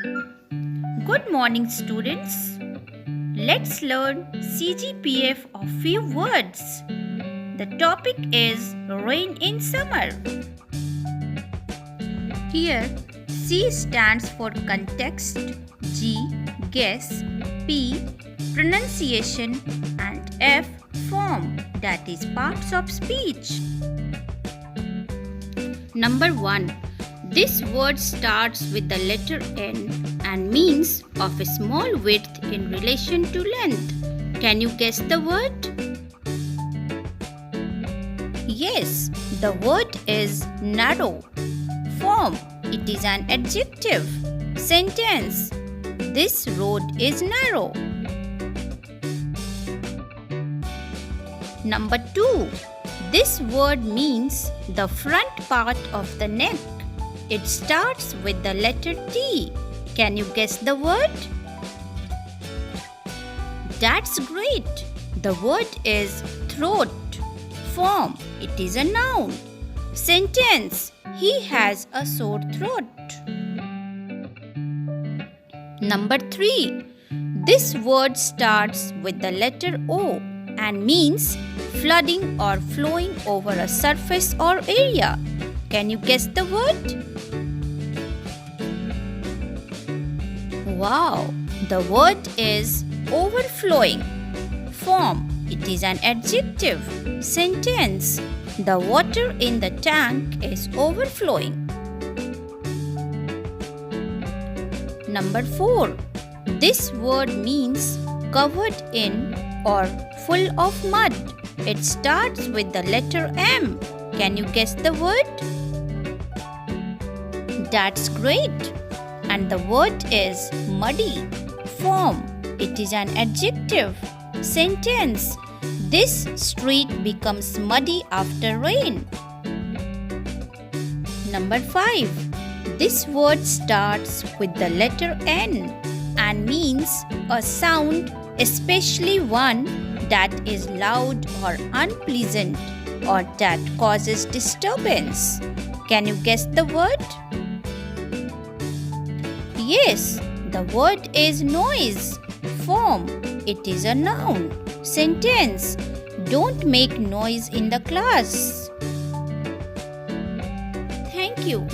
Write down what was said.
Good morning, students. Let's learn Cgpf of few words. The topic is rain in summer. Here, C stands for context, G guess, P pronunciation, and F form, that is parts of speech. Number 1. This word starts with the letter N and means of a small width in relation to length. Can you guess the word? Yes, the word is narrow. Form, it is an adjective. Sentence, this road is narrow. Number 2. This word means the front part of the neck. It starts with the letter T. Can you guess the word? That's great. The word is throat. Form, it is a noun. Sentence, he has a sore throat. Number 3. This word starts with the letter O and means flooding or flowing over a surface or area. Can you guess the word? Wow, the word is overflowing. Form, it is an adjective. Sentence, the water in the tank is overflowing. Number 4. This word means covered in or full of mud. It starts with the letter M. Can you guess the word? That's great. And the word is muddy. Form, it is an adjective. Sentence, this street becomes muddy after rain. Number 5. This word starts with the letter N and means a sound, especially one that is loud or unpleasant or that causes disturbance. Can you guess the word? Yes, the word is noise. Form, it is a noun. Sentence, don't make noise in the class. Thank you.